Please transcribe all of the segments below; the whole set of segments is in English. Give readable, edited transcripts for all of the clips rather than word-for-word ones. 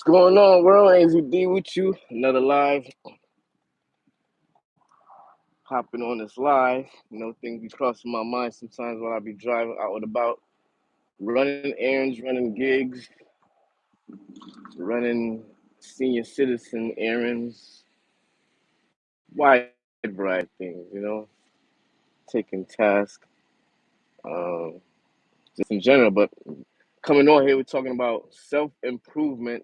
What's going on, world? AZD with you. Another live. Hopping on this live. Things be crossing my mind sometimes when I be driving out and about, running errands, running gigs, running senior citizen errands, wide variety of things, taking tasks, um, just in general. But coming on here, we're talking about self improvement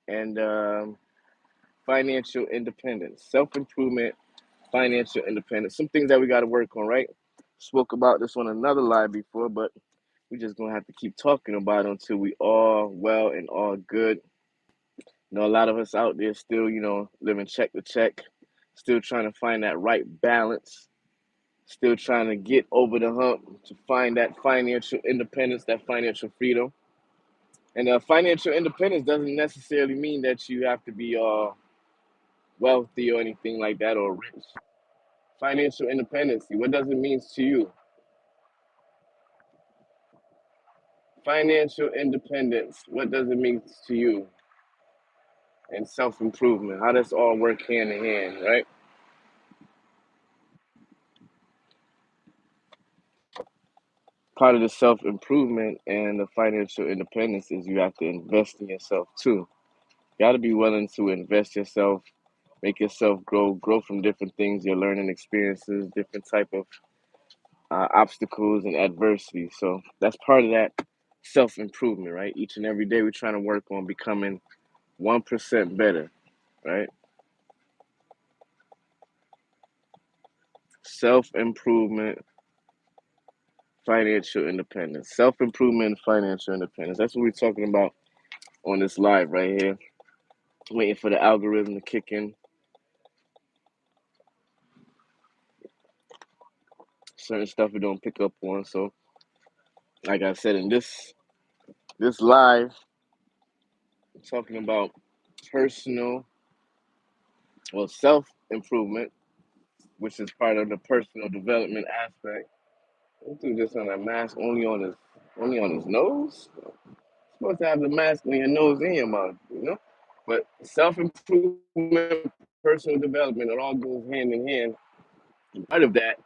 and financial independence. Self improvement, financial independence. Some things that we got to work on, right? Spoke about this on another live before, but we just gonna have to keep talking about it until we all well and all good. A lot of us out there still, living check to check, still trying to find that right balance, still trying to get over the hump to find that financial independence, that financial freedom. And financial independence doesn't necessarily mean that you have to be wealthy or anything like that or rich. Financial independence, what does it mean to you? Financial independence, what does it mean to you? And self improvement, how does all work hand in hand, right? Part of the self improvement and the financial independence is you have to invest in yourself too. You got to be willing to invest yourself, make yourself grow from different things, your learning experiences, different type of obstacles and adversity. So that's part of that self improvement, right? Each and every day we're trying to work on becoming 1% better, right? Self improvement, financial independence. Self improvement, financial independence. That's what we're talking about on this live right here. Waiting for the algorithm to kick in. Certain stuff we don't pick up on. So, like I said, in this live, I'm talking about personal, well, self improvement, which is part of the personal development aspect. Let's do this on a mask only on his nose. Supposed to have the mask on your nose and your mouth. But self improvement, personal development, it all goes hand in hand. And part of that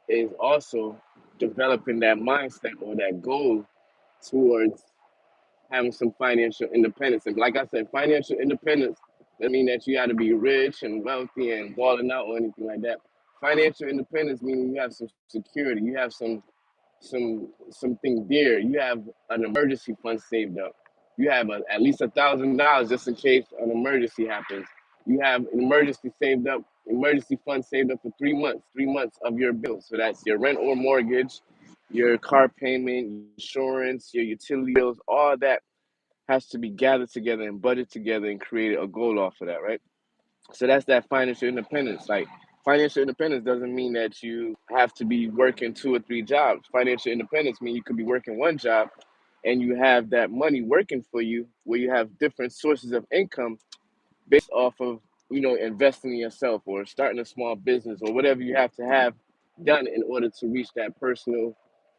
is also developing that mindset or that goal towards having some financial independence. And like I said, financial independence doesn't mean that you got to be rich and wealthy and balling out or anything like that. Financial independence meaning you have some security, you have something dear. You have an emergency fund saved up. You have at least $1,000 just in case an emergency happens. You have an emergency fund saved up for 3 months, 3 months of your bills. So that's your rent or mortgage, your car payment, insurance, your utility bills, all that has to be gathered together and budgeted together and create a goal off of that, right? So that's that financial independence. Like financial independence doesn't mean that you have to be working 2 or 3 jobs. Financial independence means you could be working one job and you have that money working for you where you have different sources of income based off of, investing in yourself or starting a small business or whatever you have to have done in order to reach that personal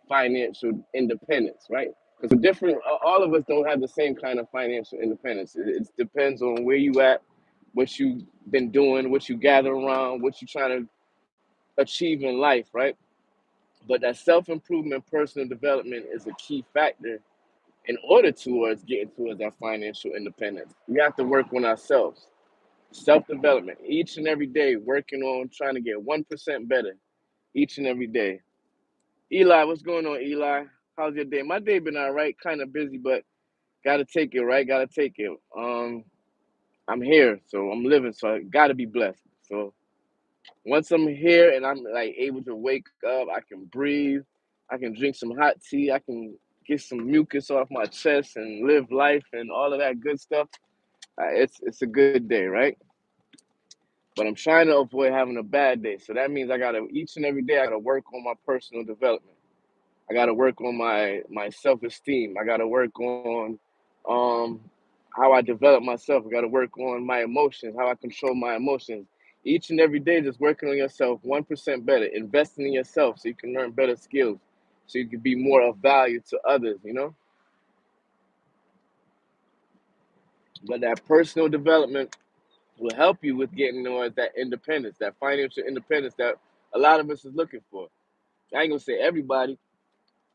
financial independence, right? Because different, all of us don't have the same kind of financial independence. It depends on where you at, what you've been doing, what you gather around, what you're trying to achieve in life, right? But that self improvement, personal development is a key factor in order towards getting towards our financial independence. We have to work on ourselves. Self development, each and every day, working on trying to get 1% better each and every day. Eli, what's going on, Eli? How's your day? My day been all right, kind of busy, but gotta take it, right? Gotta take it. I'm here, so I'm living, so I gotta be blessed. So once I'm here and I'm like able to wake up, I can breathe, I can drink some hot tea, I can get some mucus off my chest and live life and all of that good stuff. It's a good day, right? But I'm trying to avoid having a bad day. So that means I gotta each and every day I gotta work on my personal development. I gotta work on my self esteem. I gotta work on um how I develop myself. I gotta work on my emotions, how I control my emotions. Each and every day, just working on yourself 1% better, investing in yourself so you can learn better skills, so you can be more of value to others. But that personal development will help you with getting towards that independence, that financial independence that a lot of us is looking for. I ain't gonna say everybody,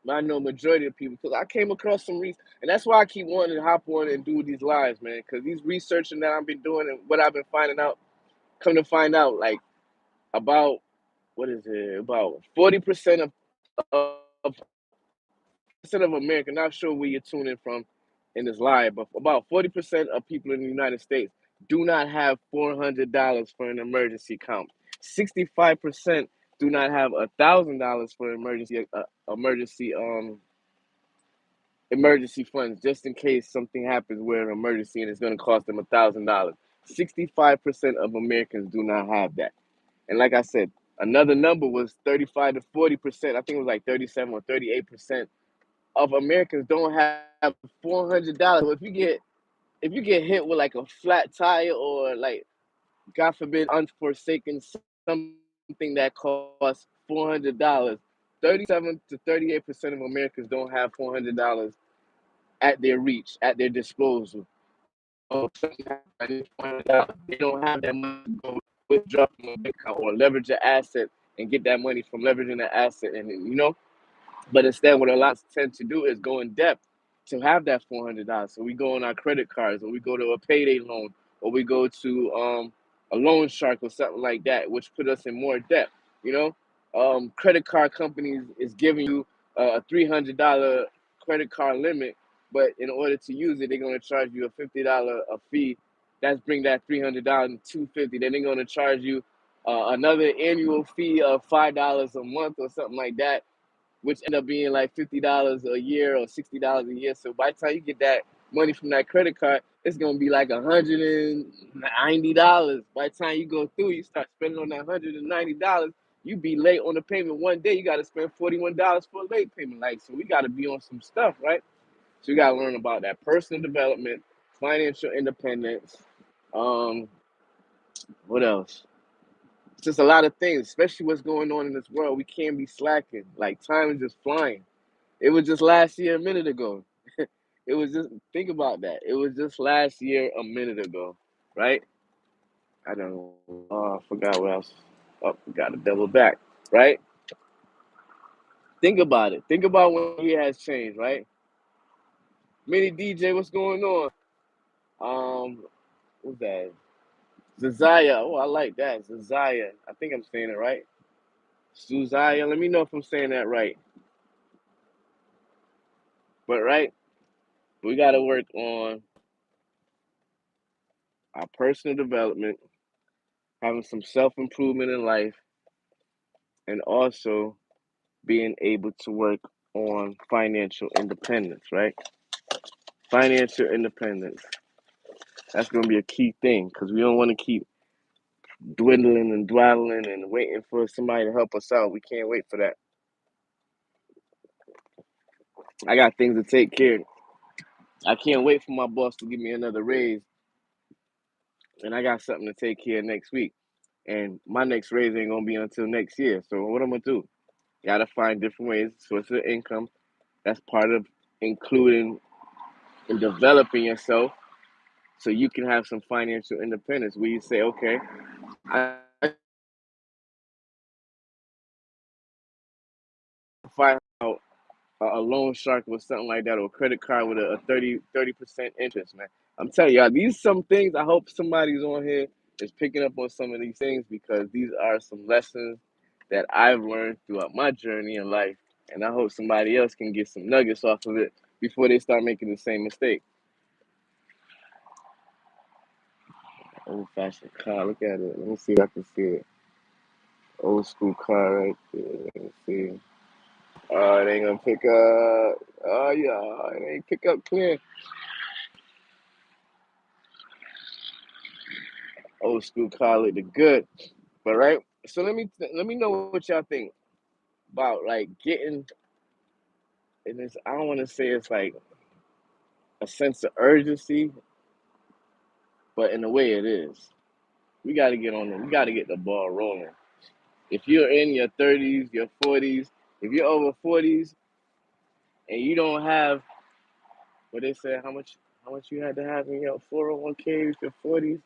but I know majority of people because I came across some research, and that's why I keep wanting to hop on and do these lives, man. Because these researching that I've been doing and what I've been finding out, come to find out, like about what is it? About 40% of percent of America. Not sure where you're tuning from in this live, but about 40% of people in the United States do not have $400 for an emergency account. 65% do not have $1,000 for emergency funds just in case something happens where an emergency and it's going to cost them $1,000. 65% of Americans do not have that. And like I said, another number was 35 to 40%. I think it was like 37 or 38% of Americans don't have $400. So if you get hit with like a flat tire or like God forbid unforsaken something that costs $400, 37 to 38% of Americans don't have $400 at their reach, at their disposal. Oh, they don't have that money to go withdraw from a bank account or leverage an asset and get that money from leveraging an asset, and but instead, what a lot tend to do is go in debt to have that $400. So we go on our credit cards, or we go to a payday loan, or we go to a loan shark or something like that, which put us in more debt. You credit card companies is giving you a $300 credit card limit, but in order to use it, they're going to charge you a $50 a fee. That's bring that $300 to $250. Then they're going to charge you another annual fee of $5 a month or something like that, which end up being like $50 a year or $60 a year. So by the time you get that money from that credit card, it's gonna be like $190. By the time you go through, you start spending on that $190. You be late on the payment one day. You got to spend $41 for a late payment. Like, so we got to be on some stuff, right? So you got to learn about that personal development, financial independence. Um, what else? It's just a lot of things, especially what's going on in this world. We can't be slacking. Like, time is just flying. It was just last year a minute ago. It was just think about that. It was just last year a minute ago, right? I don't know. Oh, I forgot what else. Oh, got to double back, right? Think about it. Think about when he has changed, right? Mini DJ, what's going on? What's that? Zazaya. Oh, I like that. Zazaya. I think I'm saying it right. Suzaya. Let me know if I'm saying that right. But right, we got to work on our personal development, having some self improvement in life, and also being able to work on financial independence, right? Financial independence. That's going to be a key thing because we don't want to keep dwindling and dwaddling and waiting for somebody to help us out. We can't wait for that. I got things to take care of. I can't wait for my boss to give me another raise, and I got something to take care of next week. And my next raise ain't going to be until next year. So what I'm going to do? Got to find different ways, sources of income. That's part of including and developing yourself so you can have some financial independence where you say, okay, I find out a loan shark or something like that, or a credit card with a 30% interest, man. I'm telling y'all, these some things. I hope somebody's on here is picking up on some of these things because these are some lessons that I've learned throughout my journey in life, and I hope somebody else can get some nuggets off of it before they start making the same mistake. Old fashioned car, look at it. Let me see if I can see it. Old school car right there. Let me see. Oh, it ain't gonna pick up. Oh yeah, it ain't pick up clear. Old school car looked good, but right. So let me know what y'all think about like getting. And this, I don't want to say it's like a sense of urgency, but in a way it is. We got to get on them. We got to get the ball rolling. If you're in your 30s, your 40s, if you're over 40s and you don't have what they say, how much? how much you had to have in your 401k with your 40s?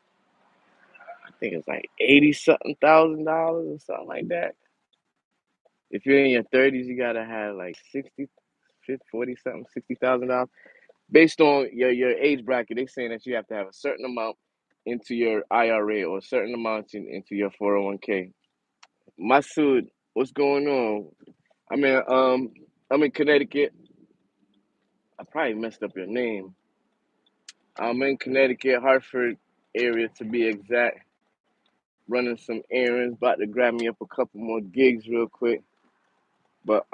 I think it's like 80 something thousand dollars or something like that. If you're in your 30s, you gotta have like 60, 50, 40 something, $60,000. Based on your age bracket, they saying that you have to have a certain amount into your IRA or a certain amount into your 401k. Masood, what's going on? I mean, I'm in Connecticut. I probably messed up your name. I'm in Connecticut, Hartford area to be exact. Running some errands, about to grab me up a couple more gigs real quick. But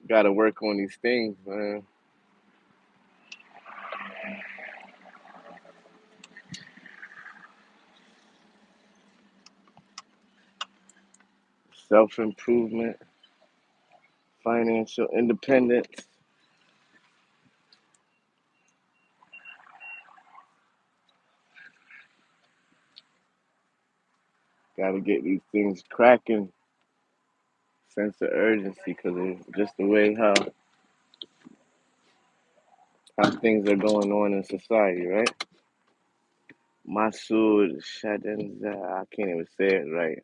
gotta work on these things, man. Self improvement, financial independence. Gotta get these things cracking. Sense of urgency, because it's just the way how things are going on in society, right? Masood Shadenza, I can't even say it right.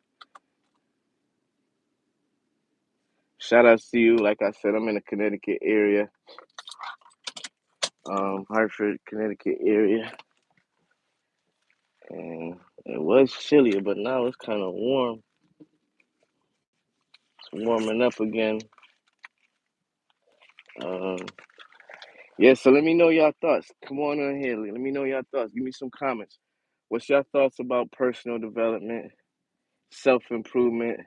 Shout out to you. Like I said, I'm in the Connecticut area, Hartford, Connecticut area, and it was chilly, but now it's kind of warm. It's warming up again. Um, yeah, so let me know your thoughts. Come on in here. Let me know your thoughts. Give me some comments. What's your thoughts about personal development, self improvement,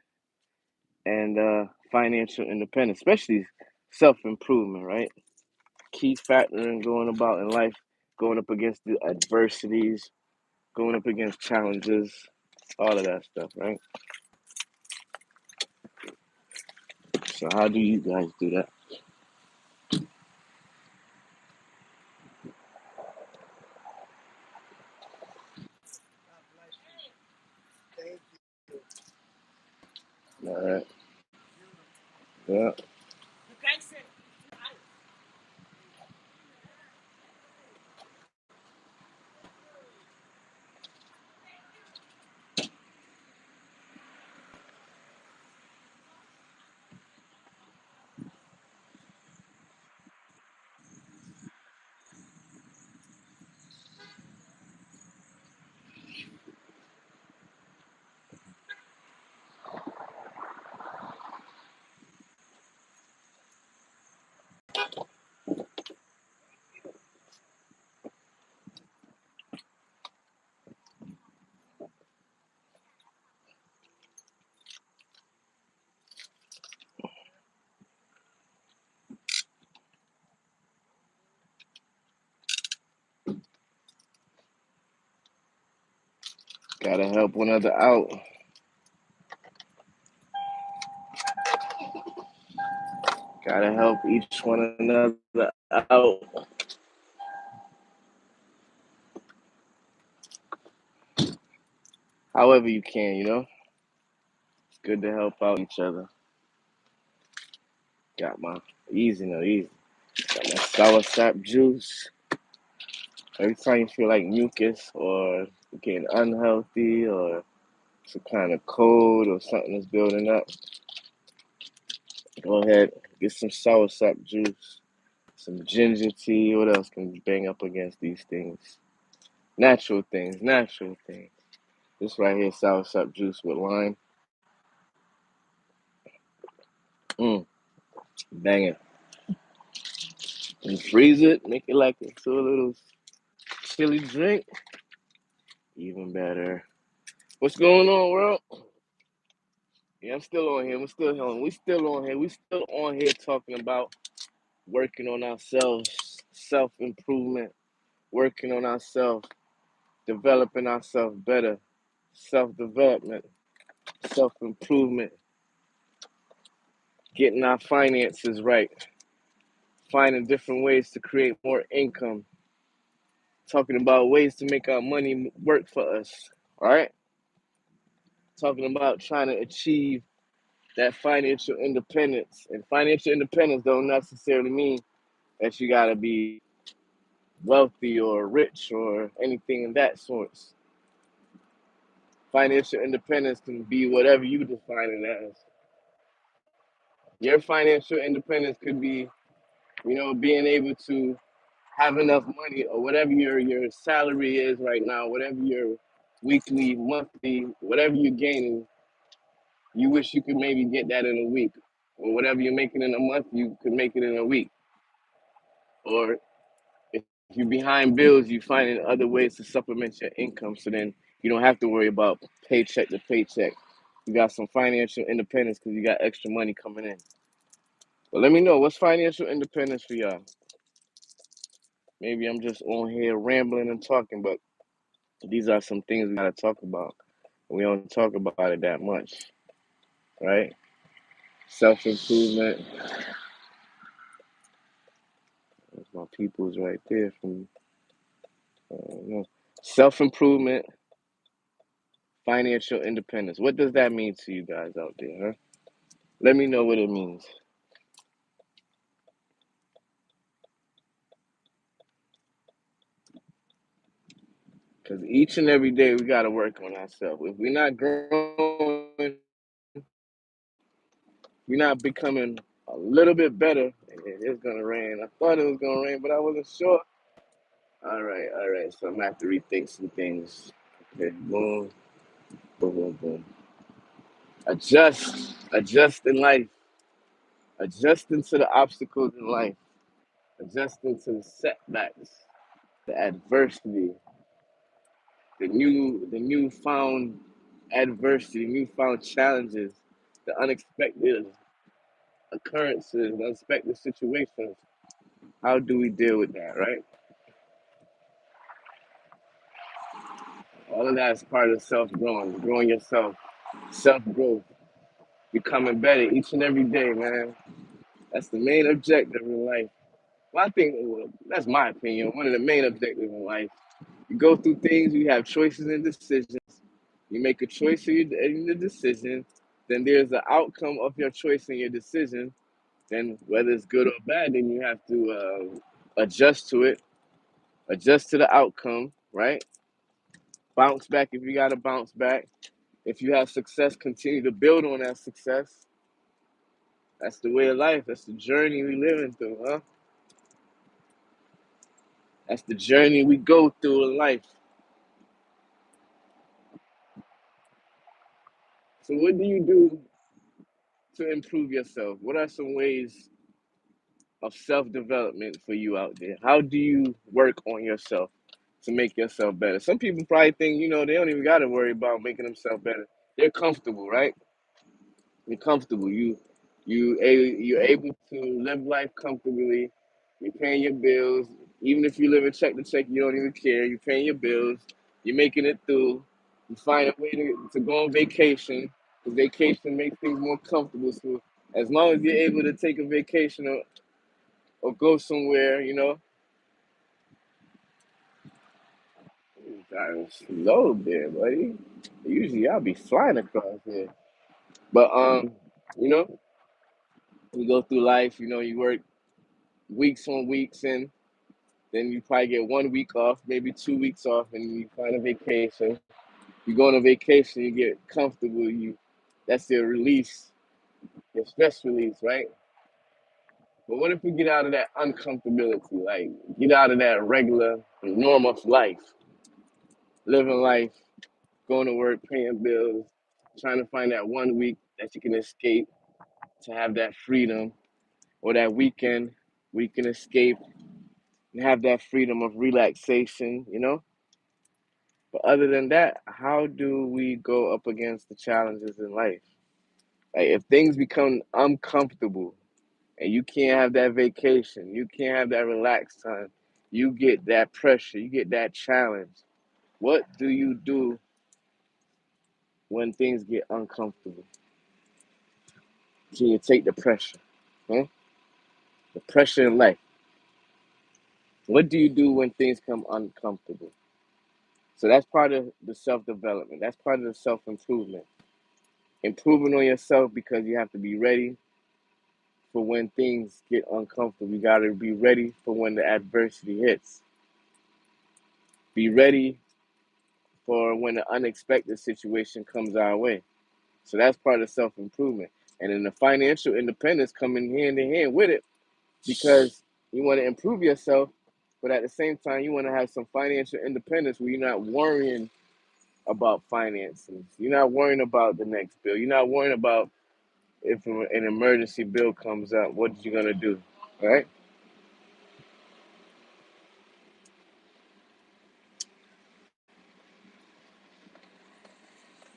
and financial independence, especially self improvement, right? Key factor in going about in life, going up against the adversities, going up against challenges, all of that stuff, right? So, how do you guys do that? All right. Yeah. Gotta help one another out. Gotta help each one another out. However you can, It's good to help out each other. Got my easy, no easy. Got my sour sap juice. Every time you feel like mucus or getting unhealthy or some kind of cold or something is building up, go ahead, get some sour sap juice, some ginger tea. What else can bang up against these things? Natural things, natural things. This right here, sour sap juice with lime. Mmm, banging. And freeze it, make it like into a little chili drink. Even better. What's going on, world? Yeah, I'm still on here. We're still on. We still on here. We still on here talking about working on ourselves, self improvement, working on ourselves, developing ourselves better, self development, self improvement, getting our finances right, finding different ways to create more income, talking about ways to make our money work for us. All right. talking about trying to achieve that financial independence. And financial independence don't necessarily mean that you gotta be wealthy or rich or anything of that sort. Financial independence can be whatever you define it as. Your financial independence could be, being able to have enough money or whatever your salary is right now, whatever your weekly, monthly, whatever you're gaining, you wish you could maybe get that in a week. Or whatever you're making in a month, you could make it in a week. Or if you're behind bills, you finding other ways to supplement your income so then you don't have to worry about paycheck to paycheck. You got some financial independence because you got extra money coming in. But let me know, what's financial independence for y'all? Maybe I'm just on here rambling and talking, but these are some things we gotta talk about. We don't talk about it that much, right? Self improvement. My people's right there from self improvement, financial independence. What does that mean to you guys out there? Huh? Let me know what it means. Because each and every day we gotta work on ourselves. If we're not growing, we're not becoming a little bit better. It's gonna rain. I thought it was gonna rain, but I wasn't sure. All right. So I'm gonna have to rethink some things. Okay, boom, boom, boom, boom. Adjust in life, adjusting to the obstacles in life, adjusting to the setbacks, the adversity, the newfound adversity, newfound challenges, the unexpected occurrences, the unexpected situations. How do we deal with that, right? All of that is part of growing yourself, self growth, becoming better each and every day, man. That's the main objective in life. Well, I think that's my opinion. One of the main objectives in life. You go through things, you have choices and decisions. You make a choice in the decision, then there's the outcome of your choice and your decision. Then whether it's good or bad, then you have to adjust to it, adjust to the outcome, right? Bounce back if you got to bounce back. If you have success, continue to build on that success. That's the way of life. That's the journey we living through, huh? That's the journey we go through in life. So what do you do to improve yourself? What are some ways of self-development for you out there? How do you work on yourself to make yourself better? Some people probably think, they don't even got to worry about making themselves better. They're comfortable, right? You're comfortable. You're able to live life comfortably. You're paying your bills. Even if you live in check to check, you don't even care. You're paying your bills. You're making it through. You find a way to go on vacation. Because vacation makes things more comfortable. So as long as you're able to take a vacation or go somewhere, you driving slow there, buddy. Usually I'll be flying across here. But you know, you go through life, you work weeks on weeks and then you probably get 1 week off, maybe 2 weeks off, and you find a vacation. You go on a vacation, you get comfortable, that's your release, your stress release, right? But what if we get out of that uncomfortability, like get out of that regular norm of life, living life, going to work, paying bills, trying to find that 1 week that you can escape to have that freedom, or that weekend where you can escape and have that freedom of relaxation. But other than that, how do we go up against the challenges in life? Like if things become uncomfortable and you can't have that vacation, you can't have that relaxed time, you get that pressure, you get that challenge. What do you do when things get uncomfortable? Can you take the pressure? Huh? The pressure in life. What do you do when things come uncomfortable? So that's part of the self development. That's part of the self improvement. improving on yourself because you have to be ready for when things get uncomfortable. You got to be ready for when the adversity hits. Be ready for when an unexpected situation comes our way. So that's part of self improvement. And then the financial independence coming hand in hand with it because you want to improve yourself, but at the same time, you want to have some financial independence where you're not worrying about finances. You're not worrying about the next bill. You're not worrying about if an emergency bill comes up, what you gonna do, right?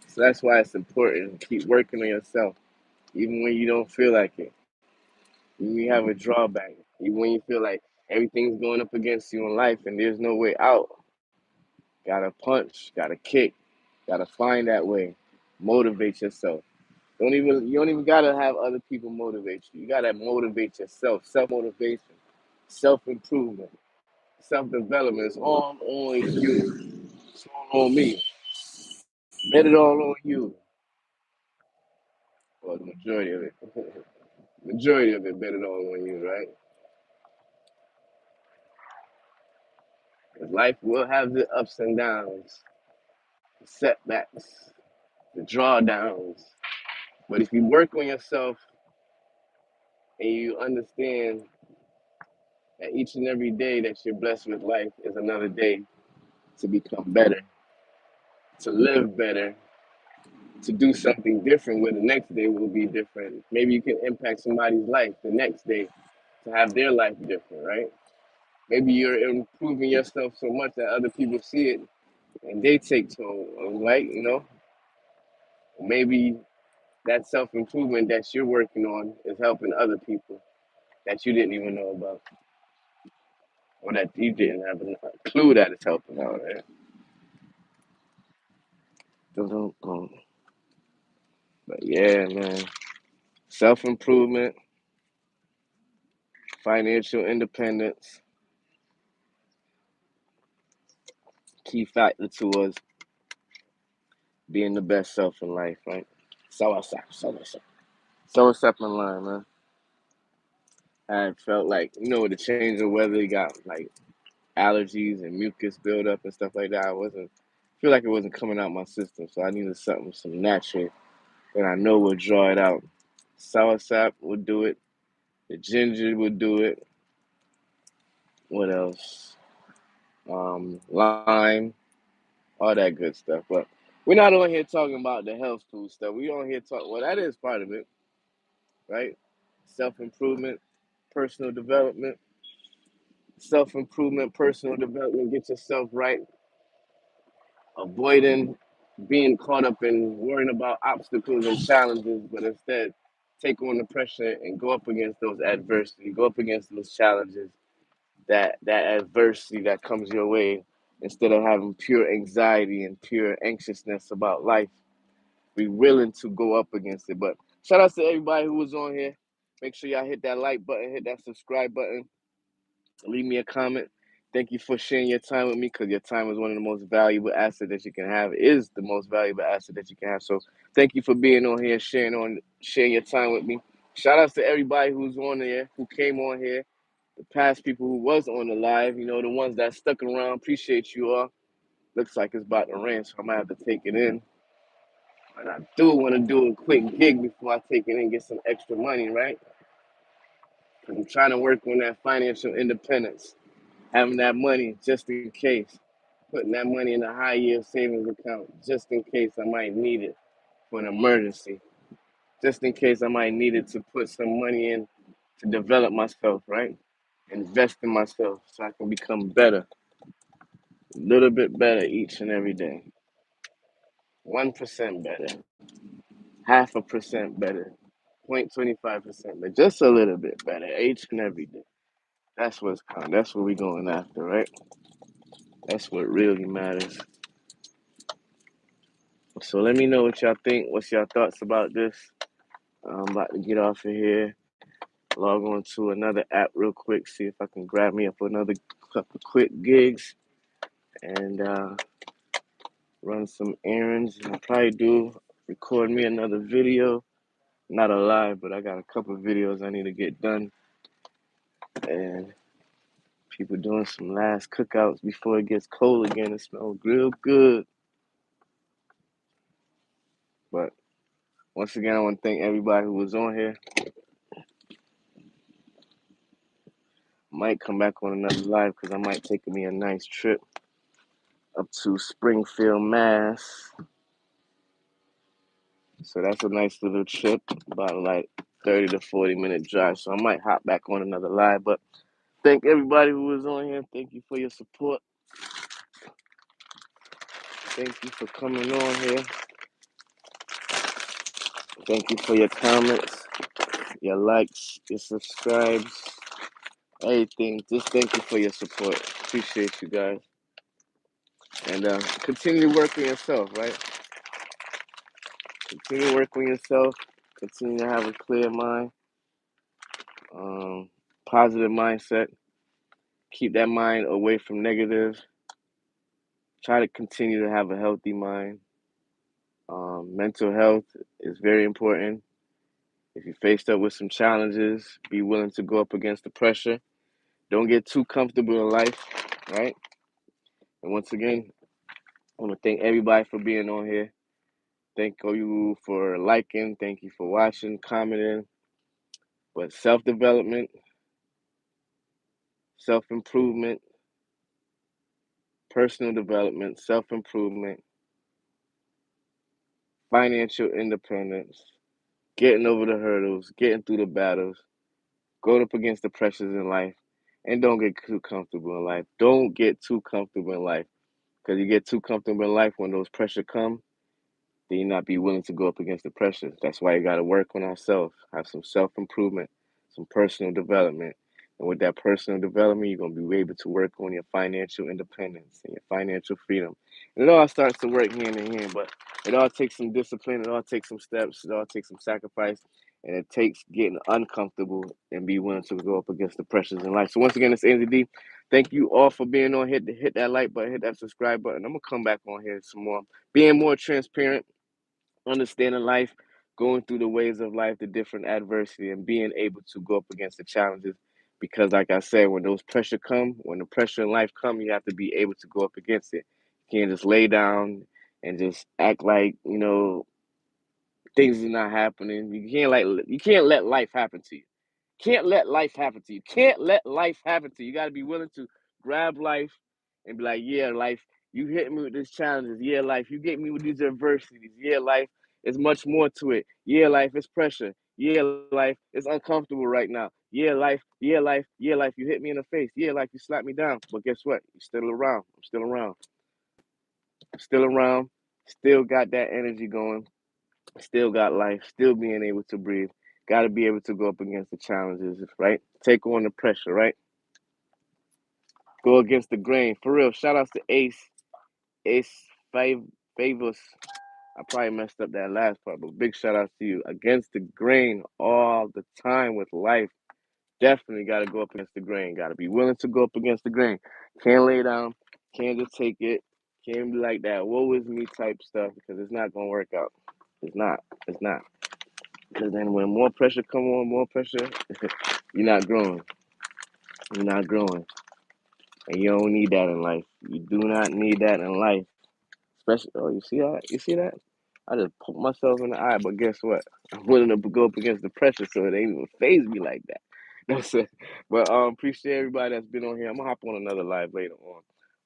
So that's why it's important to keep working on yourself, even when you don't feel like it. When you have a drawback, even when you feel like everything's going up against you in life and there's no way out. Gotta punch, gotta kick, gotta find that way. Motivate yourself. You don't even gotta have other people motivate you. You gotta motivate yourself. Self motivation, self improvement, self development. It's all on you. It's all on me. Bet it all on you. Well, the majority of it. Majority of it bet it all on you, right? 'Cause life will have the ups and downs, the setbacks, the drawdowns. But if you work on yourself and you understand that each and every day that you're blessed with life is another day to become better, to live better, to do something different where the next day will be different. Maybe you can impact somebody's life the next day to have their life different, right? Maybe you're improving yourself so much that other people see it and they take toll, right? Maybe that self improvement that you're working on is helping other people that you didn't even know about or that you didn't have a clue that it's helping out, right? Dun-dun-dun. But yeah, man, self improvement, financial independence, key factor towards being the best self in life, right? So what's up? So what's up? So what's up in line, man? I felt like, with the change of weather, you got like allergies and mucus buildup and stuff like that. I wasn't feel like it wasn't coming out my system, so I needed something some natural that I know will draw it out. Soursop would do it. The ginger would do it. What else? Lime, all that good stuff. But we're not on here talking about the health food stuff. We on here talk. Well, that is part of it, right? Self improvement, personal development, personal development. Get yourself right. Avoiding being caught up in worrying about obstacles and challenges, but instead take on the pressure and go up against those adversity, go up against those challenges, that adversity that comes your way, instead of having pure anxiety and pure anxiousness about life. Be willing to go up against it. But shout out to everybody who was on here. Make sure y'all hit that like button, hit that subscribe button, leave me a comment. Thank you for sharing your time with me because your time is one of the most valuable assets that you can have. It is the most valuable asset that you can have. So thank you for being on here, sharing your time with me. Shout outs to everybody who's on there, who came on here, the past people who was on the live, the ones that stuck around. Appreciate you all. Looks like it's about to rain, so I might have to take it in. And I do want to do a quick gig before I take it in and get some extra money, right? 'Cause I'm trying to work on that financial independence, having that money just in case, putting that money in a high yield savings account just in case I might need it for an emergency, just in case I might need it to put some money in to develop myself, right? Invest in myself so I can become better, a little bit better each and every day. 1% better, half a percent better, 0.25% better, just a little bit better each and every day. That's what's counting. That's what we're going after, right? That's what really matters. So let me know what y'all think. What's y'all thoughts about this? I'm about to get off of here, log on to another app real quick, see if I can grab me up another couple quick gigs and run some errands. I'll probably do record me another video. Not a live, but I got a couple of videos I need to get done. And people doing some last cookouts before it gets cold again. It smells real good. But once again, I want to thank everybody who was on here. Might come back on another live because I might take me a nice trip up to Springfield, Mass. So that's a nice little trip, about like 30 to 40-minute drive. So I might hop back on another live. But thank everybody who was on here. Thank you for your support. Thank you for coming on here. Thank you for your comments, your likes, your subscribes, everything. Just thank you for your support. Appreciate you guys. And continue to work on yourself, right? Continue to work on yourself. Continue to have a clear mind, positive mindset. Keep that mind away from negative. Try to continue to have a healthy mind. Mental health is very important. If you're faced up with some challenges, be willing to go up against the pressure. Don't get too comfortable in life, right? And once again, I want to thank everybody for being on here. Thank you for liking. Thank you for watching, commenting. But self-development, self-improvement, personal development, self-improvement, financial independence, getting over the hurdles, getting through the battles, going up against the pressures in life, and don't get too comfortable in life. Don't get too comfortable in life, because you get too comfortable in life when those pressures come, then you not be willing to go up against the pressure. That's why you got to work on ourselves, have some self-improvement, some personal development. And with that personal development, you're going to be able to work on your financial independence and your financial freedom. And it all starts to work hand in hand, but it all takes some discipline, it all takes some steps, it all takes some sacrifice, and it takes getting uncomfortable and be willing to go up against the pressures in life. So once again, it's Andy D. Thank you all for being on. Hit that like button, hit that subscribe button. I'm going to come back on here some more, being more transparent, understanding life, going through the ways of life, the different adversity, and being able to go up against the challenges. Because, like I said, when those pressure come, when the pressure in life come, you have to be able to go up against it. You can't just lay down and just act like things are not happening. You can't let life happen to you. Can't let life happen to you. Can't let life happen to you. You got to be willing to grab life and be like, yeah, life, you hit me with these challenges. Yeah, life, you get me with these adversities. Yeah, life, there's much more to it. Yeah, life, it's pressure. Yeah, life, it's uncomfortable right now. Yeah, life, yeah, life, yeah, life, you hit me in the face. Yeah, life, you slap me down. But guess what? You're still around. I'm still around. I'm still around. Still got that energy going. Still got life, still being able to breathe. Got to be able to go up against the challenges, right? Take on the pressure, right? Go against the grain. For real, shout outs to Ace Favors. I probably messed up that last part, but big shout outs to you. Against the grain all the time with life. Definitely got to go up against the grain. Got to be willing to go up against the grain. Can't lay down. Can't just take it. Can't be like that woe is me type stuff, because it's not going to work out. It's not. It's not. Because then when more pressure come on, more pressure, you're not growing. You're not growing. And you don't need that in life. You do not need that in life. Especially, oh, you see that? You see that? I just poked myself in the eye, but guess what? I'm willing to go up against the pressure, so it ain't even phase me like that. That's it. But appreciate everybody that's been on here. I'm gonna hop on another live later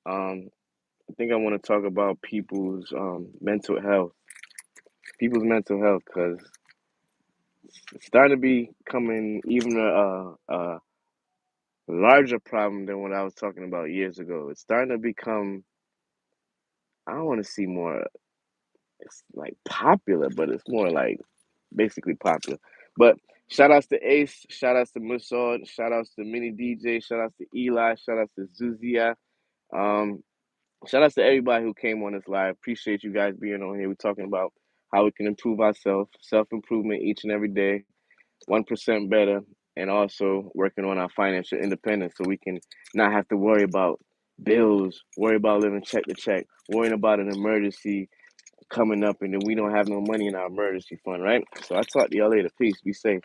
on. I think I want to talk about people's mental health. People's mental health, because it's starting to be becoming even a larger problem than what I was talking about years ago. It's starting to become, I don't want to see more, it's like popular, but it's more like basically popular. But shout outs to Ace, shout outs to Musard, shout outs to Mini DJ, shout outs to Eli, shout outs to Zuzia. Um, Shout outs to everybody who came on this live. Appreciate you guys being on here. We're talking about how we can improve ourselves, self improvement each and every day, 1% better, and also working on our financial independence so we can not have to worry about bills, worry about living check to check, worrying about an emergency, coming up, and then we don't have no money in our emergency fund, right? So I talk to y'all later. Peace. Be safe.